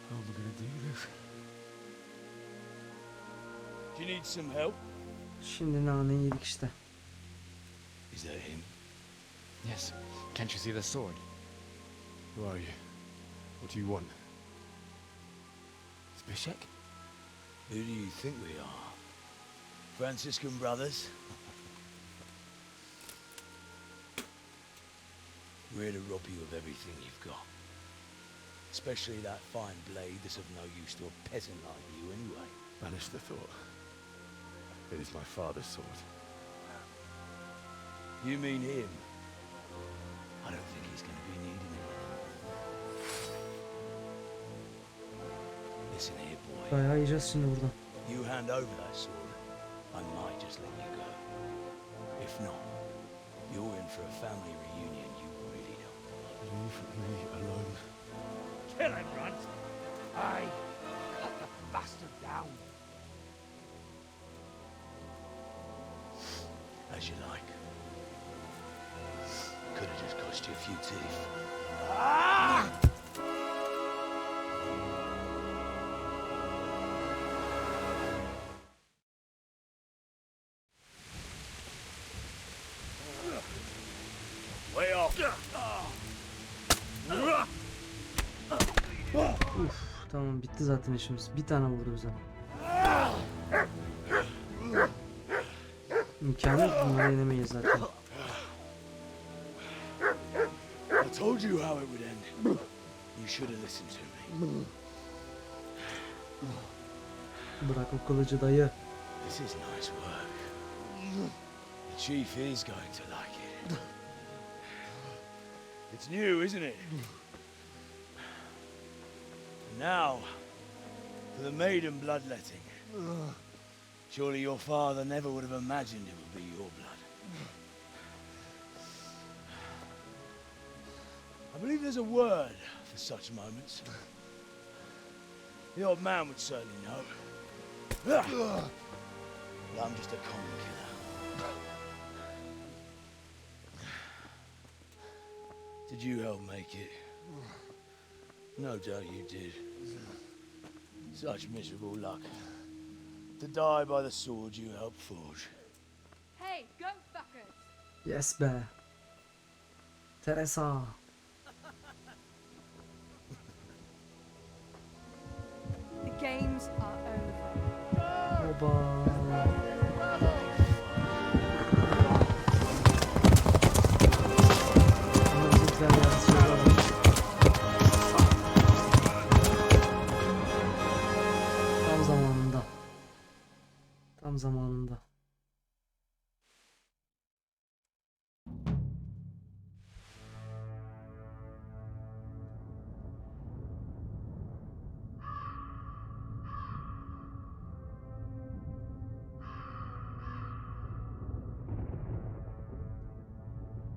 Speaker 4: How am I gonna do this?
Speaker 17: Do you need some help?
Speaker 15: Şimdi naneyi yedik işte.
Speaker 17: Is that him?
Speaker 18: Yes. Can't you see the sword? Who are you? What do you want?
Speaker 17: Zbyszek? Who do you think we are? Franciscan brothers? We're here to rob you of everything you've got. Especially that fine blade that's of no use to a peasant like you anyway.
Speaker 18: Banish the thought. It is my father's sword.
Speaker 17: You mean him? I don't think he's going to be needing it anymore. Listen here, boy.
Speaker 15: Bayağı yiyeceğiz şimdi buradan.
Speaker 17: You hand over that sword, I might just let you go. If not, you're in for a family reunion you really don't want.
Speaker 18: Leave me alone.
Speaker 7: Kill him, Runt! Aye, cut the bastard down.
Speaker 17: As you like. Could have just cost you a few teeth. Way off.
Speaker 15: Uf, tamam bitti zaten işimiz. Bir tane vurdu bize. İmkanı yok, bunları yenemeyiz zaten.
Speaker 17: I told you how it would end. You should have listened to me.
Speaker 15: Bırak o kılıcı dayı.
Speaker 17: This is nice work. The chief is going to like it. It's new, isn't it? Now, for the maiden bloodletting. Surely your father never would have imagined it would be your blood. I believe there's a word for such moments. The old man would certainly know. But I'm just a common killer. Did you help make it? No doubt you did. Such miserable luck. To die by the sword you helped forge.
Speaker 19: Hey, go fuckers!
Speaker 15: Yes be. Teresa.
Speaker 19: The games are over.
Speaker 15: Oba. Tam zamanında. Tam zamanında.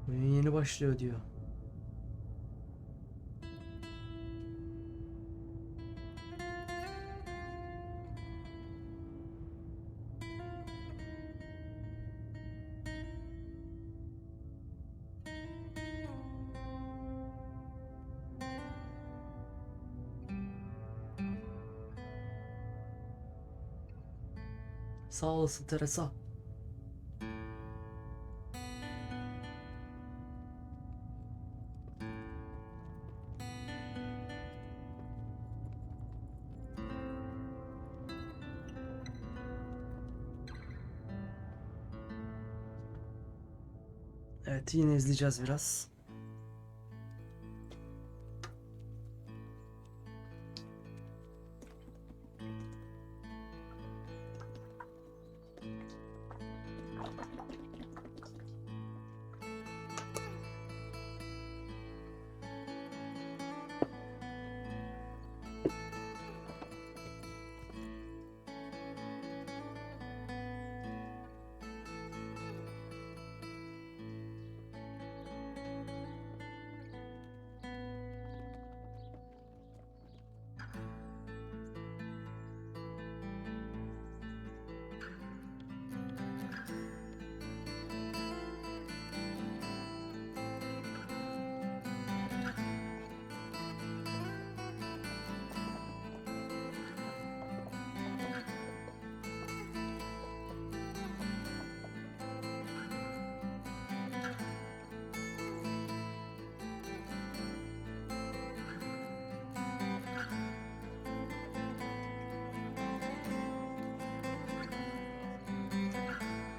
Speaker 15: Oyun yeni başlıyor diyor. Sağ olasın Teresa. Evet, yine izleyeceğiz biraz.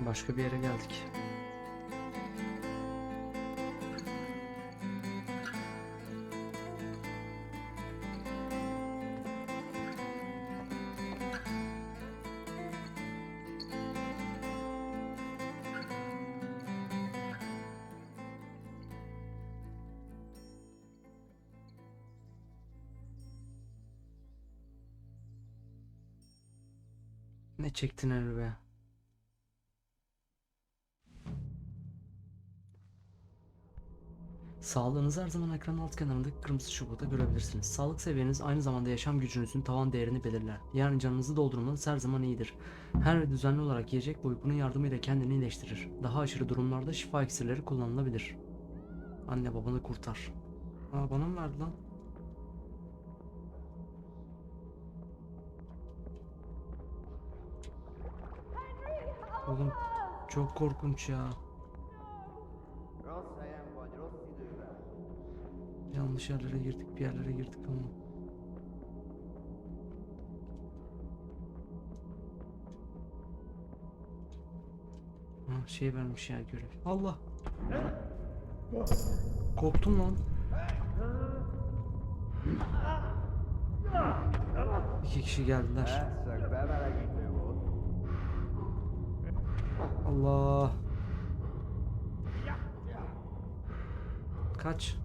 Speaker 15: Başka bir yere geldik. Ne çektin Henry be? Sağlığınızı her zaman ekranın alt kenarındaki kırmızı çubuğu görebilirsiniz. Sağlık seviyeniz aynı zamanda yaşam gücünüzün tavan değerini belirler. Yani canınızı doldurmanız her zaman iyidir. Henry düzenli olarak yiyecek ve uykunun yardımıyla kendini iyileştirir. Daha aşırı durumlarda şifa iksirleri kullanılabilir. Anne babanı kurtar. Aa, bana mı verdi lan? Oğlum çok korkunç ya. Yanlış yerlere girdik, bir yerlere girdik ama. Ha, şey vermiş ya görev. Allah. Korktum lan. İki kişi geldiler. Allah. Kaç.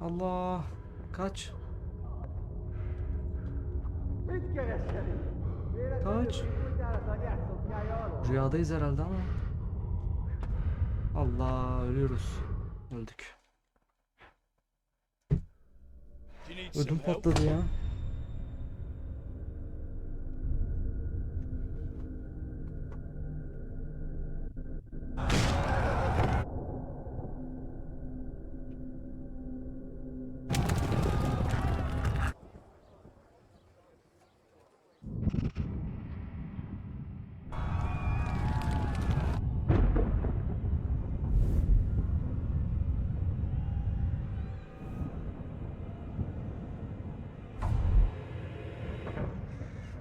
Speaker 15: Allah. Kaç. Kaç. Rüyadayız herhalde ama. Allah, ölüyoruz. Öldük. Ödüm patladı ya.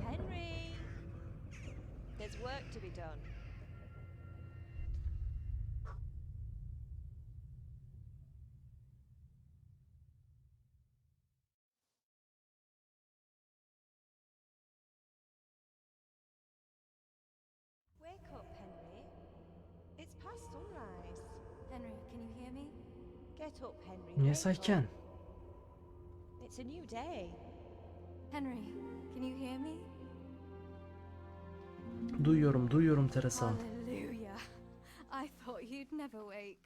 Speaker 20: Henry! There's work to be done. Wake up, Henry. It's past sunrise.
Speaker 19: Henry, can you hear me?
Speaker 20: Get up, Henry.
Speaker 15: Yes, I
Speaker 20: wake up.
Speaker 15: can.
Speaker 20: It's a new day.
Speaker 19: Henry, can you hear me?
Speaker 15: Duyuyorum Teresa.
Speaker 19: Hallelujah. I thought you'd never wake.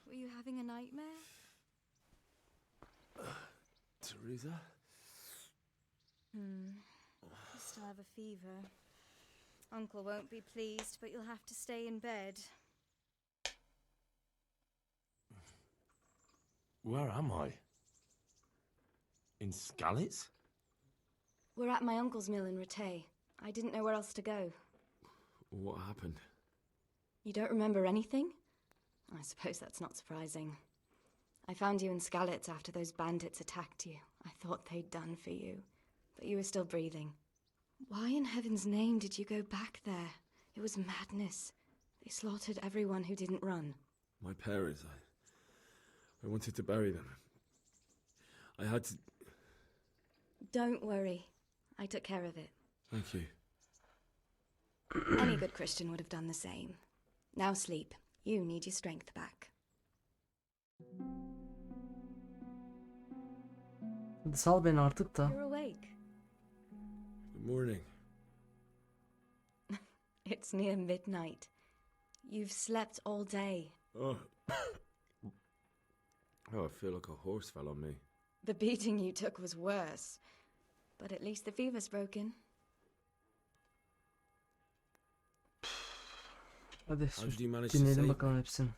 Speaker 19: Were you having a nightmare?
Speaker 2: Teresa?
Speaker 19: You still have a fever. Uncle won't be pleased, but you'll have to stay in bed.
Speaker 10: Where am I? In Skalitz?
Speaker 5: We're at my uncle's mill in Rattay. I didn't know where else to go.
Speaker 2: What happened?
Speaker 5: You don't remember anything? I suppose that's not surprising. I found you in Skalitz after those bandits attacked you. I thought they'd done for you, but you were still breathing. Why in heaven's name did you go back there? It was madness. They slaughtered everyone who didn't run.
Speaker 2: My parents, I wanted to bury them. I had to...
Speaker 5: Don't worry. I took care of it.
Speaker 2: Thank you.
Speaker 5: Any good Christian would have done the same. Now sleep. You need your strength back.
Speaker 15: Hadi sal beni artık da.
Speaker 5: You're awake.
Speaker 2: Good morning.
Speaker 5: It's near midnight. You've slept all day.
Speaker 2: Oh. Oh, I feel like a horse fell on me.
Speaker 5: The beating you took was worse. But at least the fever's broken.
Speaker 15: Hadi
Speaker 2: How did you manage to
Speaker 15: dinleyelim
Speaker 2: save
Speaker 15: bakalım
Speaker 2: me?
Speaker 15: hepsini.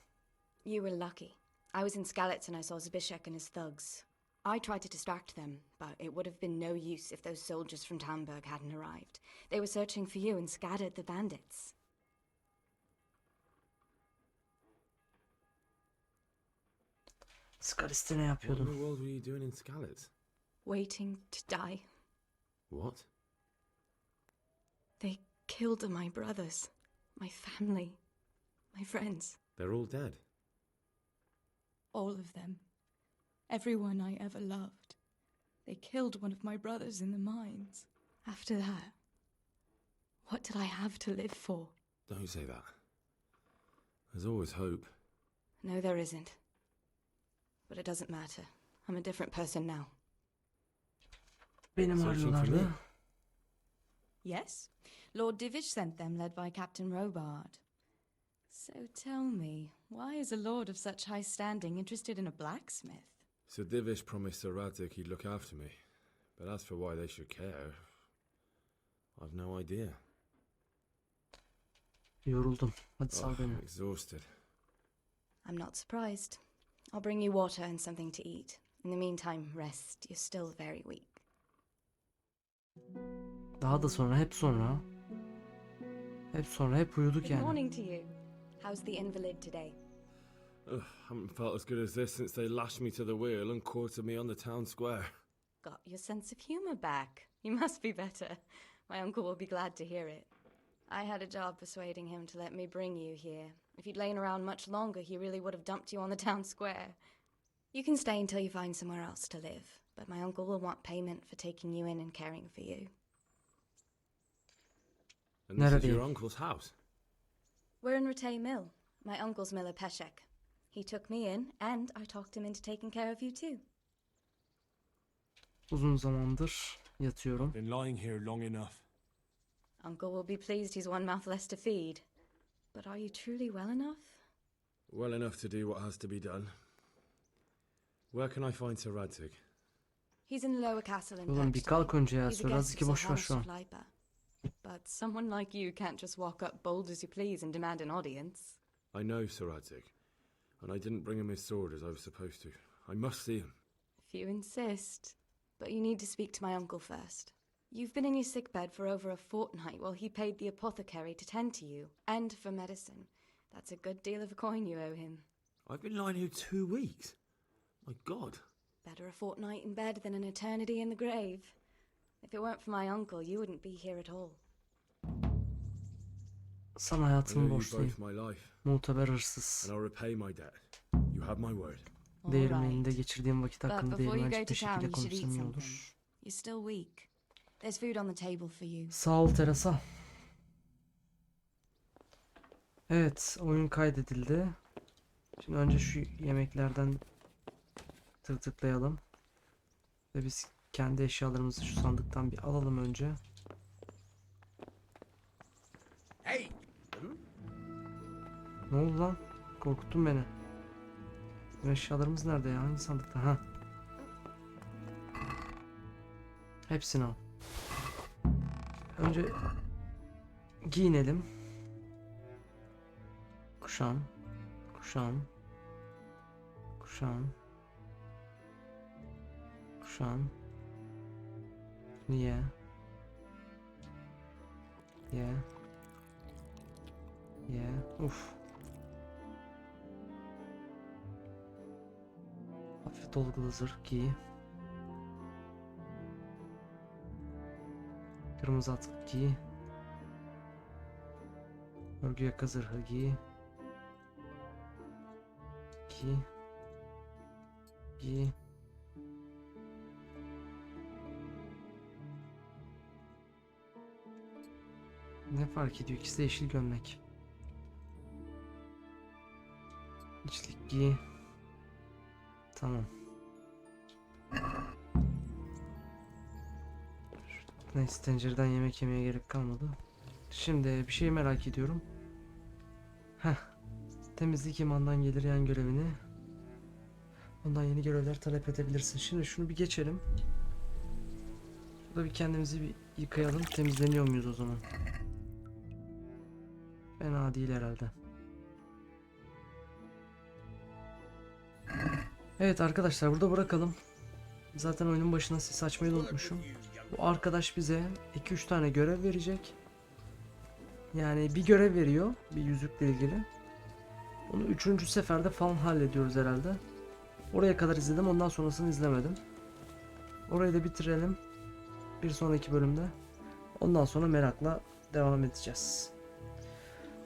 Speaker 5: You were lucky. I was in Skalitz and I saw Zbyszek and his thugs. I tried to distract them, but it would have been no use if those soldiers from Tamburg hadn't arrived. They were searching for you and scattered the bandits.
Speaker 15: Skalit'te ne
Speaker 2: What in
Speaker 15: yapıyordun?
Speaker 2: the world were you doing in Scarlet?
Speaker 5: Waiting to die.
Speaker 2: What?
Speaker 5: They killed my brothers, my family, my friends.
Speaker 2: They're all dead.
Speaker 5: All of them. Everyone I ever loved. They killed one of my brothers in the mines. After that, what did I have to live for?
Speaker 2: Don't say that. There's always hope.
Speaker 5: No, there isn't. But it doesn't matter. I'm a different person now.
Speaker 15: Beni mi
Speaker 2: Searching for
Speaker 15: arıyorlardı?
Speaker 2: me?
Speaker 5: Yes. Lord Divish sent them, led by Captain Robard. So tell me, why is a lord of such high standing interested in a blacksmith?
Speaker 2: Sir Divish promised Sir Radzig he'd look after me. But as for why they should care, I've no idea.
Speaker 15: Yoruldum. Hadi sal beni.
Speaker 2: I'm exhausted.
Speaker 5: I'm not surprised. I'll bring you water and something to eat. In the meantime, rest. You're still very weak.
Speaker 15: Daha da sonra, hep sonra. Hep sonra, hep uyuduk
Speaker 5: Good
Speaker 15: yani.
Speaker 5: morning to you. How's the invalid today?
Speaker 2: Ugh, haven't felt as good as this since they lashed me to the wheel and quartered me on the town square.
Speaker 5: Got your sense of humor back. You must be better. My uncle will be glad to hear it. I had a job persuading him to let me bring you here. If you'd lain around much longer, he really would have dumped you on the town square. You can stay until you find somewhere else to live, but my uncle will want payment for taking you in and caring for you.
Speaker 2: And this is
Speaker 15: Neredeyim?
Speaker 2: your uncle's house?
Speaker 5: We're in Ratay Mill. My uncle's mill at Peshek. He took me in, and I talked him into taking care of you too.
Speaker 15: Uzun zamandır yatıyorum.
Speaker 9: Been lying here long enough.
Speaker 5: Uncle will be pleased he's one mouth less to feed. But are you truly well enough?
Speaker 2: Well enough to do what has to be done. Where can I find Sir Radzig?
Speaker 5: He's in the lower castle in
Speaker 15: Oğlum bir
Speaker 5: Perkstone.
Speaker 15: kalk önce ya.
Speaker 5: He's a
Speaker 15: Sir
Speaker 5: guest
Speaker 15: Radzig'i
Speaker 5: of
Speaker 15: boş ver
Speaker 5: Sir
Speaker 15: şu an.
Speaker 5: Harold Fleiper. But someone like you can't just walk up bold as you please and demand an audience.
Speaker 2: I know Sir Radzig, and I didn't bring him his sword as I was supposed to. I must see him.
Speaker 5: If you insist. But you need to speak to my uncle first. You've been in your sickbed for over a fortnight while he paid the apothecary to tend to you, and for medicine. That's a good deal of a coin you owe him.
Speaker 2: I've been lying here 2 weeks. My God.
Speaker 5: Better a fortnight in bed than an eternity in the grave. If it weren't for my uncle, you wouldn't be here at all.
Speaker 15: Sana
Speaker 2: I
Speaker 15: hayatımı
Speaker 2: owe you
Speaker 15: borçluyum.
Speaker 2: both my life,
Speaker 15: Muteber hırsız.
Speaker 2: and I'll repay my debt. You have my word.
Speaker 15: Değerimin elinde geçirdiğim vakit
Speaker 5: But
Speaker 15: hakkında
Speaker 5: before you
Speaker 15: değerime
Speaker 5: go
Speaker 15: açık bir
Speaker 5: to town,
Speaker 15: şekilde
Speaker 5: you should eat
Speaker 15: konuşsam iyi
Speaker 5: something.
Speaker 15: olur.
Speaker 5: You're still weak. There's food on the table for you.
Speaker 15: Sağ ol Teresa. Evet, oyun kaydedildi. Şimdi önce şu yemeklerden tırtıklayalım. Ve biz kendi eşyalarımızı şu sandıktan bir alalım önce.
Speaker 10: Hey!
Speaker 15: Ne oldu lan? Korkuttun beni. Bu eşyalarımız nerede ya? Hangi sandıkta? Ha. Hepsini al. Önce giyinelim. Kuşan. Kuşan. Kuşan. Kuşan. Niye? Ye. Ye. Uf. Hafif dolgulu zırh giy. Kırmızı atkı giy. Örgü yaka zırhı giy. Giy. Giy. Ne fark ediyor? İkisi de yeşil gömlek. İçlik giy. Tamam. Neyse tencereden yemek yemeye gerek kalmadı. Şimdi bir şey merak ediyorum. Heh. Temizlik imandan gelir yan görevini. Ondan yeni görevler talep edebilirsin. Şimdi şunu bir geçelim. Burada bir kendimizi bir yıkayalım. Temizleniyor muyuz o zaman? Fena değil herhalde. Evet arkadaşlar burada bırakalım. Zaten oyunun başına ses açmayı unutmuşum. Bu arkadaş bize 2-3 tane görev verecek. Yani bir görev veriyor. Bir yüzükle ilgili. Onu 3. seferde falan hallediyoruz herhalde. Oraya kadar izledim, ondan sonrasını izlemedim. Orayı da bitirelim bir sonraki bölümde. Ondan sonra merakla devam edeceğiz.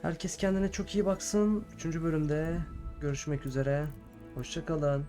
Speaker 15: Herkes kendine çok iyi baksın. 3. bölümde görüşmek üzere. Hoşça kalın.